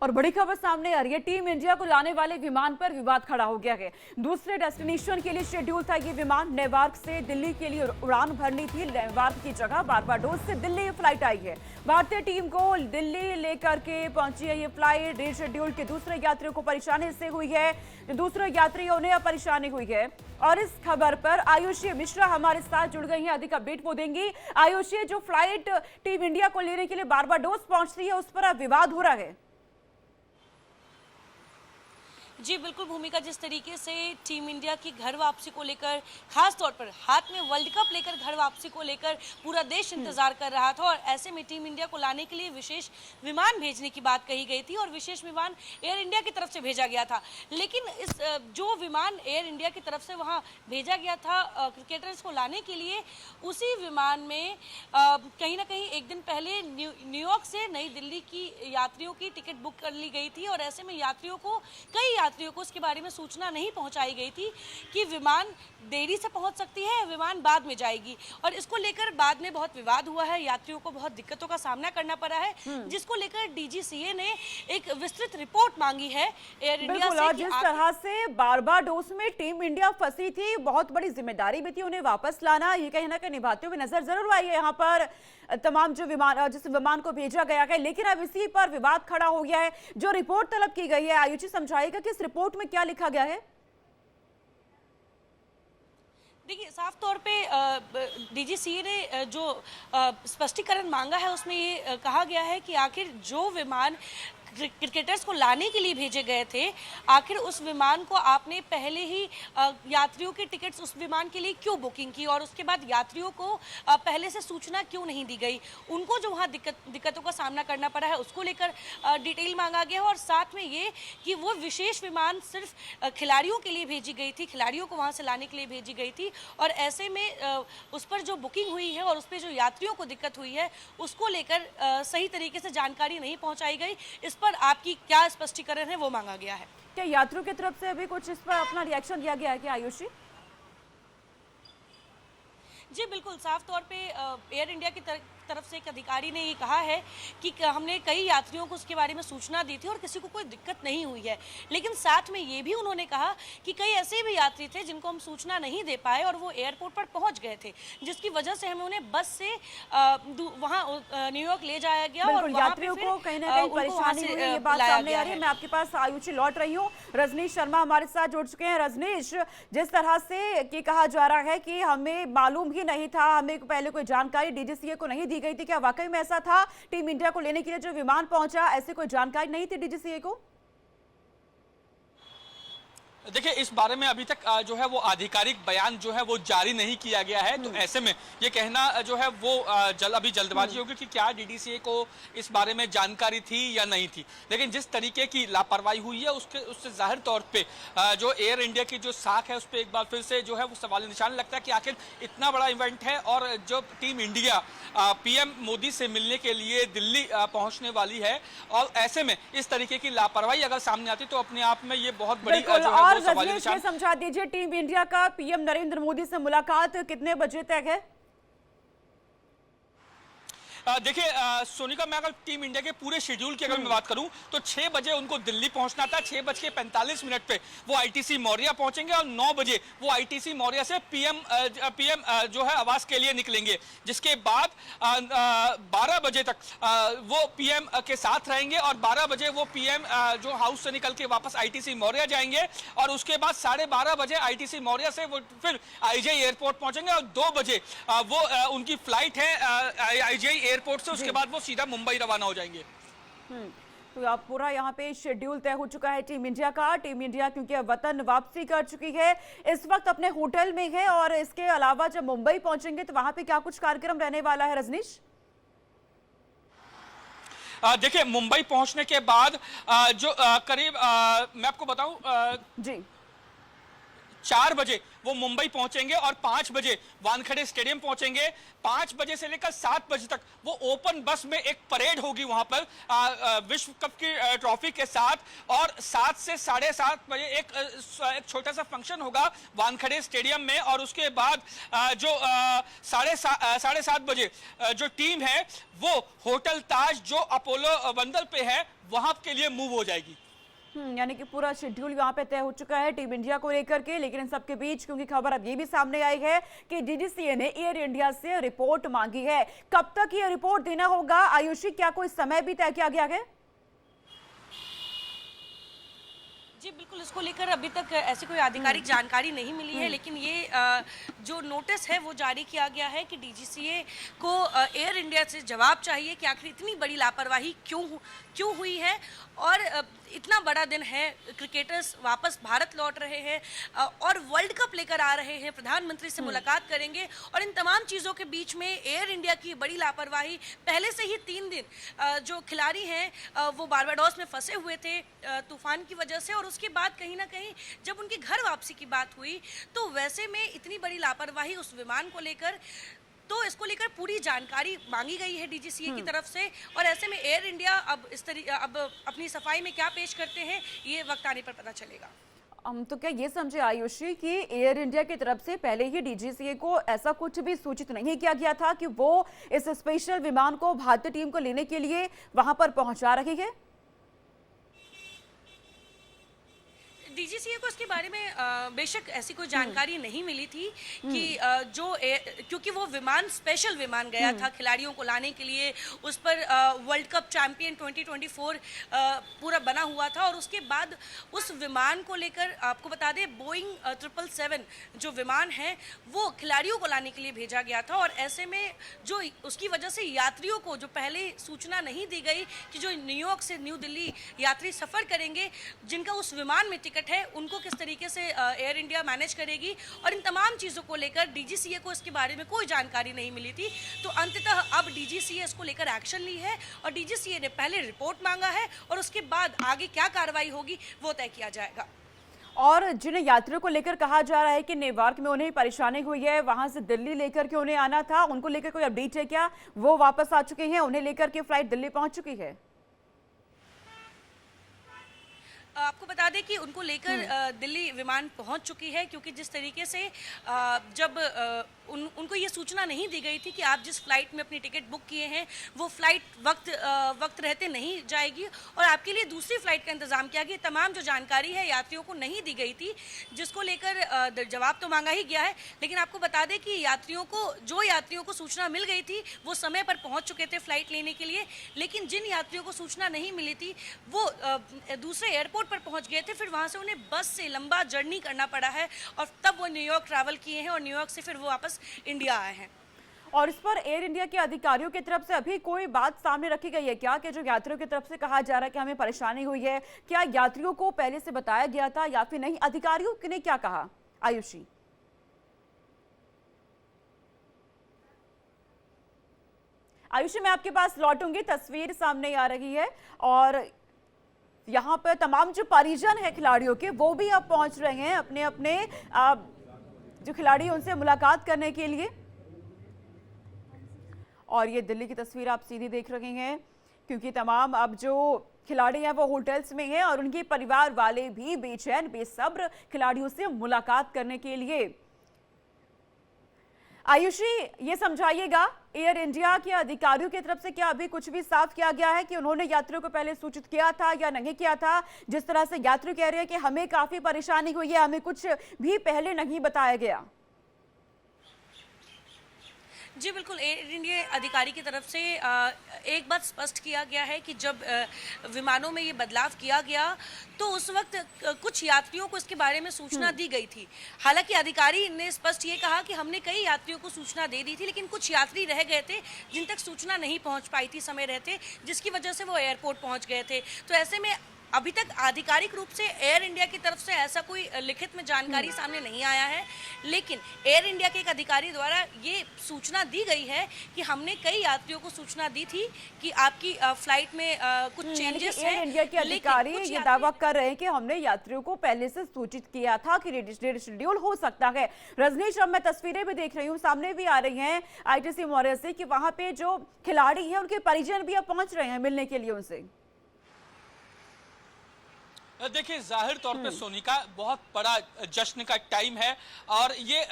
और बड़ी खबर सामने आ रही है, टीम इंडिया को लाने वाले विमान पर विवाद खड़ा हो गया है। दूसरे डेस्टिनेशन के लिए शेड्यूल था ये विमान, नेवार्क से दिल्ली के लिए उड़ान भरनी थी। नेवार्क की जगह बारबाडोस से दिल्ली फ्लाइट आई है। भारतीय टीम को दिल्ली लेकर के पहुंची है ये फ्लाइट। रीशेड्यूल के दूसरे यात्रियों को परेशानी से हुई है, दूसरे यात्रियों ने परेशानी हुई है। और इस खबर पर आयुषी मिश्रा हमारे साथ जुड़ गई हैं, अधिक अपडेट वो देंगी। आयुषी, जो फ्लाइट टीम इंडिया को लेने के लिए बारबाडोस पहुंच रही है उस पर अब विवाद हो रहा है। जी बिल्कुल भूमिका, जिस तरीके से टीम इंडिया की घर वापसी को लेकर, खास तौर पर हाथ में वर्ल्ड कप लेकर घर वापसी को लेकर पूरा देश इंतजार कर रहा था और ऐसे में टीम इंडिया को लाने के लिए विशेष विमान भेजने की बात कही गई थी और विशेष विमान एयर इंडिया की तरफ से भेजा गया था। लेकिन इस जो विमान एयर इंडिया की तरफ से वहाँ भेजा गया था क्रिकेटर्स को लाने के लिए, उसी विमान में कहीं ना कहीं एक दिन पहले न्यूयॉर्क से नई दिल्ली की यात्रियों की टिकट बुक कर ली गई थी और ऐसे में कई यात्रियों को इसके बारे में सूचना नहीं पहुंचाई गई थी कि विमान देरी से पहुंच सकती है, विमान बाद में जाएगी। और इसको लेकर बाद में बहुत विवाद हुआ है, यात्रियों को बहुत दिक्कतों का सामना करना पड़ा है, जिसको लेकर डीजीसीए ने एक विस्तृत रिपोर्ट मांगी है एयर इंडिया से। जिस तरह से बारबाडोस में टीम इंडिया फंसी थी, बहुत बड़ी जिम्मेदारी भी थी उन्हें वापस लाना, ये कहीं ना कहीं निभाते हुए नजर जरूर आई है यहाँ पर तमाम जो विमान, जिस विमान को भेजा गया है। लेकिन अब इसी पर विवाद खड़ा हो गया है। जो रिपोर्ट तलब की गई है, आयुषी समझाएगा कि इस रिपोर्ट में क्या लिखा गया है। देखिए, साफ तौर पे डीजीसीए ने जो स्पष्टीकरण मांगा है उसमें ये कहा गया है कि आखिर जो विमान क्रिकेटर्स को लाने के लिए भेजे गए थे, आखिर उस विमान को आपने पहले ही यात्रियों की टिकट्स उस विमान के लिए क्यों बुकिंग की और उसके बाद यात्रियों को पहले से सूचना क्यों नहीं दी गई। उनको जो वहाँ दिक्कतों का सामना करना पड़ा है उसको लेकर डिटेल मांगा गया है और साथ में ये कि वो विशेष विमान सिर्फ खिलाड़ियों के लिए भेजी गई थी, खिलाड़ियों को वहाँ से लाने के लिए भेजी गई थी और ऐसे में उस पर जो बुकिंग हुई है और उस पर जो यात्रियों को दिक्कत हुई है उसको लेकर सही तरीके से जानकारी नहीं पहुँचाई गई। इस पर आपकी क्या स्पष्टीकरण है वो मांगा गया है। क्या यात्रियों की तरफ से अभी कुछ इस पर अपना रिएक्शन दिया गया है क्या आयुषी? जी बिल्कुल, साफ तौर पे एयर इंडिया की तरफ से एक अधिकारी ने ये कहा है कि हमने कई यात्रियों को उसके बारे में सूचना दी थी और किसी को कोई दिक्कत नहीं हुई है। लेकिन साथ में ये भी उन्होंने कहा कि कई ऐसे भी यात्री थे जिनको हम सूचना नहीं दे पाए और वो एयरपोर्ट पर पहुंच गए थे, जिसकी वजह से हमें उन्हें बस से वहाँ न्यूयॉर्क ले जाया गया और यात्रियों को कहीं ना कहीं परेशानी हुई, ये बात सामने आ रही है। मैं आपके पास आयुषी लौट रही हूँ, रजनीश शर्मा हमारे साथ जुड़ चुके हैं। रजनीश, जिस तरह से ये कहा जा रहा है कि हमें मालूम ही नहीं था, हमें पहले कोई जानकारी डीजीसीए को नहीं दी गई थी, क्या वाकई में ऐसा था? टीम इंडिया को लेने के लिए जो विमान पहुंचा, ऐसे कोई जानकारी नहीं थी डीजीसीए को? देखिए, इस बारे में अभी तक जो है वो आधिकारिक बयान जो है वो जारी नहीं किया गया है, तो ऐसे में ये कहना जो है वो अभी जल्दबाजी होगी कि क्या डीजीसीए को इस बारे में जानकारी थी या नहीं थी। लेकिन जिस तरीके की लापरवाही हुई है उससे जाहिर तौर पे जो एयर इंडिया की जो साख है उस पर एक बार फिर से जो है वो सवाल निशान लगता है कि आखिर इतना बड़ा इवेंट है और जो टीम इंडिया पीएम मोदी से मिलने के लिए दिल्ली पहुंचने वाली है और ऐसे में इस तरीके की लापरवाही अगर सामने आती तो अपने आप में ये बहुत बड़ी रजनीश, ये समझा दीजिए, टीम इंडिया का पीएम नरेंद्र मोदी से मुलाकात कितने बजे तक है? देखिए सोनिका, मैं अगर टीम इंडिया के पूरे शेड्यूल की अगर मैं बात करूं तो 6 बजे उनको दिल्ली पहुंचना था, 6:45 पे वो आईटीसी मौर्या पहुंचेंगे और 9 बजे वो आईटीसी मौर्या से पीएम जो है आवास के लिए निकलेंगे, जिसके बाद 12 बजे तक वो पीएम के साथ रहेंगे और 12 बजे वो पीएम जो हाउस से निकल के वापस आईटीसी मौर्या जाएंगे और उसके बाद 12:30 बजे आईटीसी मौर्या से वो फिर आईजीआई एयरपोर्ट पहुंचेंगे और 2 बजे वो उनकी फ्लाइट है आईजीआई एयरपोर्ट से, उसके बाद वो सीधा मुंबई रवाना हो जाएंगे। तो अब पूरा यहाँ पे शेड्यूल तय हो चुका है टीम इंडिया का। टीम इंडिया क्योंकि वतन वापसी कर चुकी है, इस वक्त अपने होटल में है और इसके अलावा जब मुंबई पहुंचेंगे तो वहां पे क्या कुछ कार्यक्रम रहने वाला है रजनीश? देखिए, मुंबई पहुंचने के बाद जो करीब मैं आपको बताऊं जी 4 बजे वो मुंबई पहुंचेंगे और 5 बजे वानखेड़े स्टेडियम पहुंचेंगे। 5 बजे से लेकर 7 बजे तक वो ओपन बस में एक परेड होगी वहां पर विश्व कप की ट्रॉफी के साथ, और 7 से 7:30 बजे एक छोटा सा फंक्शन होगा वानखेड़े स्टेडियम में, और उसके बाद जो 7:30 बजे जो टीम है वो होटल ताज जो अपोलो बंदर पे है वहां के लिए मूव हो जाएगी। यानी कि पूरा शेड्यूल यहाँ पे तय हो चुका है टीम इंडिया को लेकर के। लेकिन इन सबके बीच क्योंकि खबर अब ये भी सामने आई है कि डीजीसीए ने एयर इंडिया से रिपोर्ट मांगी है, कब तक ये रिपोर्ट देना होगा आयुषी, क्या कोई समय भी तय किया गया है? जी बिल्कुल, इसको लेकर अभी तक ऐसी कोई आधिकारिक जानकारी नहीं मिली है, लेकिन ये जो नोटिस है वो जारी किया गया है कि डीजीसीए को एयर इंडिया से जवाब चाहिए कि आखिर इतनी बड़ी लापरवाही क्यों हुई है, और इतना बड़ा दिन है, क्रिकेटर्स वापस भारत लौट रहे हैं और वर्ल्ड कप लेकर आ रहे हैं, प्रधानमंत्री से मुलाकात करेंगे, और इन तमाम चीज़ों के बीच में एयर इंडिया की बड़ी लापरवाही, पहले से ही 3 दिन जो खिलाड़ी हैं वो बारबाडोस में फंसे हुए थे तूफान की वजह से, और उसके बाद कहीं ना कहीं जब उनकी घर वापसी की बात हुई तो वैसे में इतनी बड़ी लापरवाही उस विमान को लेकर, तो इसको लेकर पूरी जानकारी मांगी गई है डीजीसीए की तरफ से। और ऐसे में एयर इंडिया अब अपनी सफाई में क्या पेश करते हैं ये वक्त आने पर पता चलेगा। हम तो क्या ये समझे आयुषी कि एयर इंडिया की तरफ से पहले ही डीजीसीए को ऐसा कुछ भी सूचित नहीं किया गया था कि वो इस स्पेशल विमान को भारतीय टीम को लेने के लिए वहां पर पहुंचा रही है? डीजीसीए को इसके बारे में बेशक ऐसी कोई जानकारी नहीं मिली थी कि क्योंकि वो विमान स्पेशल विमान गया था खिलाड़ियों को लाने के लिए, उस पर वर्ल्ड कप चैंपियन 2024 पूरा बना हुआ था, और उसके बाद उस विमान को लेकर आपको बता दें बोइंग 777 जो विमान है वो खिलाड़ियों को लाने के लिए भेजा गया था, और ऐसे में जो उसकी वजह से यात्रियों को जो पहले सूचना नहीं दी गई कि जो न्यूयॉर्क से न्यू दिल्ली यात्री सफ़र करेंगे जिनका उस विमान में टिकट है उनको किस तरीके से एयर इंडिया मैनेज करेगी, और इन तमाम चीज़ों को लेकर डीजीसीए को इसके बारे में कोई जानकारी नहीं मिली थी। तो अंततः अब डीजीसीए इसको लेकर एक्शन ली है, और डीजीसीए ने पहले रिपोर्ट मांगा है और उसके बाद आगे क्या कार्रवाई होगी वो तय किया जाएगा। और जिन यात्रियों को लेकर कहा जा रहा है कि नेवार्क में उन्हें परेशानी हुई है, वहां से दिल्ली लेकर के उन्हें आना था, उनको लेकर कोई अपडेट है क्या? वो वापस आ चुके हैं, उन्हें लेकर के फ्लाइट दिल्ली पहुंच चुकी है? आपको बता दें कि उनको लेकर दिल्ली विमान पहुंच चुकी है, क्योंकि जिस तरीके से जब उनको ये सूचना नहीं दी गई थी कि आप जिस फ्लाइट में अपनी टिकट बुक किए हैं वो फ्लाइट वक्त रहते नहीं जाएगी और आपके लिए दूसरी फ्लाइट का इंतज़ाम किया गया। तमाम जो जानकारी है यात्रियों को नहीं दी गई थी, जिसको लेकर जवाब तो मांगा ही गया है, लेकिन आपको बता दें कि यात्रियों को सूचना मिल गई थी वो समय पर पहुंच चुके थे फ्लाइट लेने के लिए, लेकिन जिन यात्रियों को सूचना नहीं मिली थी वो दूसरे एयरपोर्ट पर पहुंच गए थे, फिर वहां से उन्हें बस से लंबा जर्नी करना पड़ा है और तब वो न्यूयॉर्क ट्रैवल किए हैं और न्यूयॉर्क से फिर वो वापस इंडिया आए हैं। और इस पर एयर इंडिया के अधिकारियों की तरफ से अभी कोई बात सामने रखी गई है क्या कि जो यात्रियों की तरफ से कहा जा रहा है कि हमें परेशानी हुई है, क्या यात्रियों को पहले से बताया गया था या फिर नहीं? अधिकारियों ने क्या कहा आयुषी? आयुषी मैं आपके पास लौटूंगी, तस्वीर सामने आ रही है और यहाँ पर तमाम जो परिजन है खिलाड़ियों के वो भी अब पहुंच रहे हैं अपने अपने जो खिलाड़ी उनसे मुलाकात करने के लिए। और ये दिल्ली की तस्वीर आप सीधी देख रहे हैं क्योंकि तमाम अब जो खिलाड़ी हैं वो होटल्स में हैं और उनके परिवार वाले भी बेचैन बेसब्र खिलाड़ियों से मुलाकात करने के लिए। आयुषी ये समझाइएगा एयर इंडिया के अधिकारियों की तरफ से क्या अभी कुछ भी साफ किया गया है कि उन्होंने यात्रियों को पहले सूचित किया था या नहीं किया था? जिस तरह से यात्री कह रहे हैं कि हमें काफी परेशानी हुई है, हमें कुछ भी पहले नहीं बताया गया। जी बिल्कुल, एयर इंडिया अधिकारी की तरफ से एक बात स्पष्ट किया गया है कि जब विमानों में ये बदलाव किया गया तो उस वक्त कुछ यात्रियों को इसके बारे में सूचना दी गई थी। हालांकि अधिकारी ने स्पष्ट ये कहा कि हमने कई यात्रियों को सूचना दे दी थी, लेकिन कुछ यात्री रह गए थे जिन तक सूचना नहीं पहुंच पाई थी समय रहते, जिसकी वजह से वो एयरपोर्ट पहुंच गए थे। तो ऐसे में अभी तक आधिकारिक रूप से एयर इंडिया की तरफ से ऐसा कोई लिखित में जानकारी सामने नहीं आया है, लेकिन एयर इंडिया के एक अधिकारी द्वारा ये सूचना दी गई है कि हमने कई यात्रियों को सूचना दी थी कि आपकी फ्लाइट में कुछ चेंजेस हैं। एयर इंडिया के अधिकारी ये दावा कर रहे हैं कि हमने यात्रियों को पहले से सूचित किया था कि शेड्यूल हो सकता है। रजनीश, अब मैं तस्वीरें भी देख रही हूँ, सामने भी आ रही हैं आईटीसी मॉरिया से कि वहां पे जो खिलाड़ी हैं उनके परिजन भी अब पहुंच रहे हैं मिलने के लिए उनसे। देखिए, जाहिर तौर पे सोनिका बहुत बड़ा जश्न का टाइम है और ये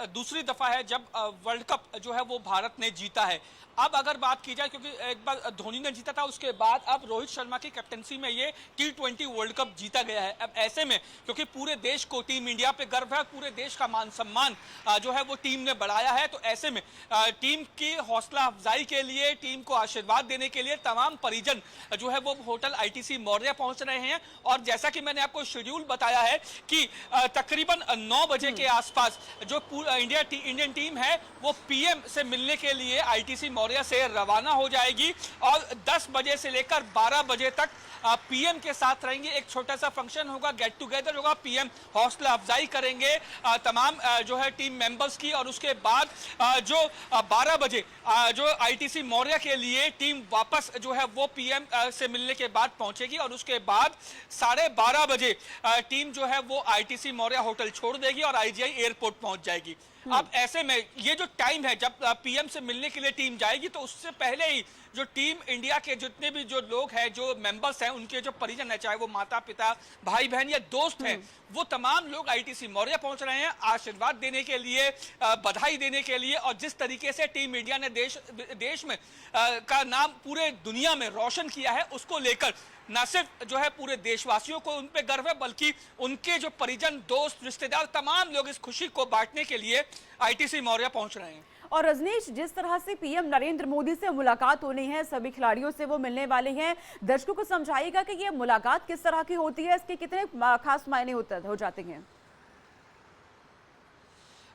दूसरी दफा है जब वर्ल्ड कप जो है वो भारत ने जीता है। अब अगर बात की जाए, क्योंकि एक बार धोनी ने जीता था, उसके बाद अब रोहित शर्मा की कैप्टनसी में ये T20 वर्ल्ड कप जीता गया है। अब ऐसे में क्योंकि पूरे देश को टीम इंडिया पे गर्व है, पूरे देश का मान सम्मान जो है वो टीम ने बढ़ाया है, तो ऐसे में टीम की हौसला अफजाई के लिए, टीम को आशीर्वाद देने के लिए तमाम परिजन जो है वो होटल आईटीसी मौर्या पहुंच रहे हैं। और जैसा कि मैंने आपको शेड्यूल बताया है कि तकरीबन 9 बजे के आसपास जो इंडियन टीम है वो पीएम से मिलने के लिए आईटीसी मौर्या से रवाना हो जाएगी और 10 बजे से लेकर 12 बजे तक पीएम के साथ रहेंगे। एक छोटा सा फंक्शन होगा, गेट टुगेदर होगा, पीएम हौसला अफजाई करेंगे तमाम जो है टीम मेंबर्स की, और उसके बाद जो 12 बजे जो आईटीसी मौर्या के लिए टीम वापस जो है वो पीएम से मिलने के बाद पहुंचेगी और उसके बाद 12:30 बजे टीम जो है वो आईटीसी मौर्या होटल छोड़ देगी और आईजीआई एयरपोर्ट पहुंच जाएगी। अब ऐसे में ये जो टाइम है जब पीएम से मिलने के लिए टीम जाएगी, तो उससे पहले ही जो टीम इंडिया के जितने भी जो लोग हैं, जो मेंबर्स हैं, उनके जो परिजन है, चाहे वो माता पिता, भाई बहन या दोस्त हैं, वो तमाम लोग आईटीसी मौर्या पहुंच रहे हैं आशीर्वाद देने के लिए, बधाई देने के लिए। और जिस तरीके से टीम इंडिया ने देश में का नाम पूरे दुनिया में रोशन किया है, उसको लेकर न सिर्फ जो है पूरे देशवासियों को उन पे गर्व है, बल्कि उनके जो परिजन, दोस्त, रिश्तेदार, तमाम लोग इस खुशी को बांटने के लिए आईटीसी मौर्या पहुंच रहे हैं। और रजनीश, जिस तरह से पीएम नरेंद्र मोदी से मुलाकात होनी है, सभी खिलाड़ियों से वो मिलने वाले हैं, दर्शकों को समझाइएगा कि ये मुलाकात किस तरह की होती है, इसके कितने खास मायने हो जाते हैं।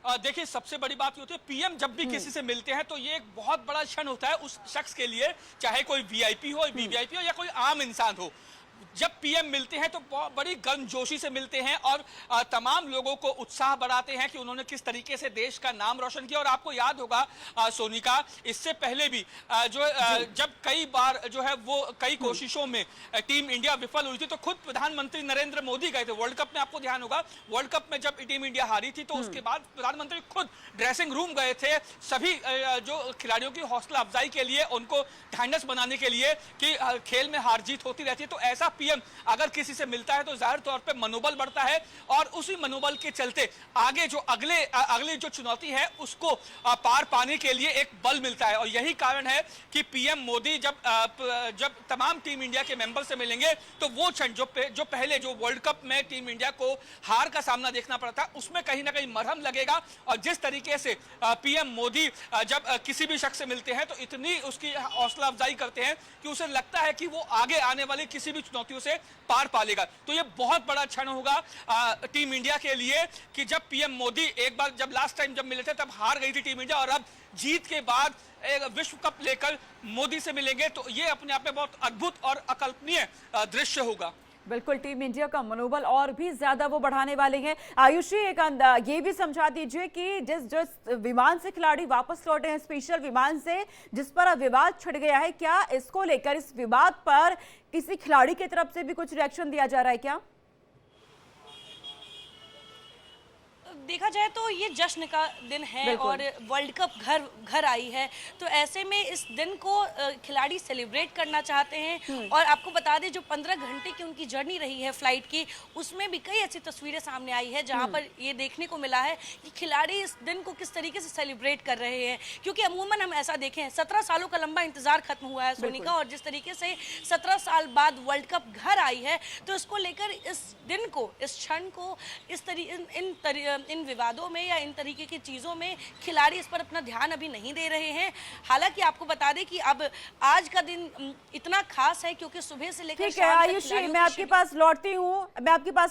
देखिए, सबसे बड़ी बात ये होती है, पीएम जब भी किसी से मिलते हैं तो ये एक बहुत बड़ा क्षण होता है उस शख्स के लिए, चाहे कोई वीआईपी हो, वीवीआईपी हो या कोई आम इंसान हो। जब पीएम मिलते हैं तो बहुत बड़ी गर्मजोशी से मिलते हैं और तमाम लोगों को उत्साह बढ़ाते हैं कि उन्होंने किस तरीके से देश का नाम रोशन किया। और आपको याद होगा सोनिका, इससे पहले भी जब कई बार जो है वो कई कोशिशों में टीम इंडिया विफल हुई थी, तो खुद प्रधानमंत्री नरेंद्र मोदी गए थे वर्ल्ड कप में। आपको ध्यान होगा, वर्ल्ड कप में जब टीम इंडिया हारी थी तो उसके बाद प्रधानमंत्री खुद ड्रेसिंग रूम गए थे, सभी जो खिलाड़ियों की हौसला अफजाई के लिए, उनको ढांढस बनाने के लिए कि खेल में हार जीत होती रहती है। तो ऐसा पीएम अगर किसी से मिलता है तो जाहिर तौर पे मनोबल बढ़ता है और उसी मनोबल के चलते आगे जो अगली जो चुनौती है उसको पार पाने के लिए एक बल मिलता है। और यही कारण है कि पीएम मोदी जब तमाम टीम इंडिया के मेंबर से मिलेंगे तो वो क्षण जो पहले जो वर्ल्ड कप में टीम इंडिया को हार का सामना देखना पड़ा था, उसमें कहीं ना कहीं मरहम लगेगा। और जिस तरीके से पीएम मोदी जब किसी भी शख्स से मिलते हैं तो इतनी उसकी हौसला अफजाई करते हैं कि उसे लगता है कि वो आगे आने वाली किसी भी चुनौतियों से पार पालेगा। तो ये बहुत बड़ा क्षण होगा टीम इंडिया के लिए कि जब पीएम मोदी एक बार जब लास्ट टाइम जब मिले थे तब हार गई थी टीम इंडिया, और अब जीत के बाद एक विश्व कप लेकर मोदी से मिलेंगे, तो ये अपने आप में बहुत अद्भुत और अकल्पनीय दृश्य होगा। बिल्कुल, टीम इंडिया का मनोबल और भी ज्यादा वो बढ़ाने वाले हैं। आयुषी, एक ये भी समझा दीजिए कि जिस विमान से खिलाड़ी वापस लौटे हैं, स्पेशल विमान से, जिस पर विवाद छिड़ गया है, क्या इसको लेकर, इस विवाद पर किसी खिलाड़ी की तरफ से भी कुछ रिएक्शन दिया जा रहा है क्या? देखा जाए तो ये जश्न का दिन है और वर्ल्ड कप घर आई है, तो ऐसे में इस दिन को खिलाड़ी सेलिब्रेट करना चाहते हैं। और आपको बता दें, जो 15 घंटे की उनकी जर्नी रही है फ्लाइट की, उसमें भी कई ऐसी तस्वीरें सामने आई है जहां पर ये देखने को मिला है कि खिलाड़ी इस दिन को किस तरीके से सेलिब्रेट कर रहे हैं। क्योंकि अमूमन हम ऐसा देखें, 17 सालों का लंबा इंतजार खत्म हुआ है सोनिका, और जिस तरीके से 17 साल बाद वर्ल्ड कप घर आई है, तो इसको लेकर इस दिन को, इस क्षण को, इन विवादों में या इन तरीके की चीजों में खिलाड़ी इस पर अपना ध्यान अभी नहीं दे रहे हैं। हालांकि आपको बता दें कि अब आज का दिन इतना खास है क्योंकि सुबह से लेकर ठीक है आयुषी, मैं आपके पास लौटती हूँ, मैं आपके पास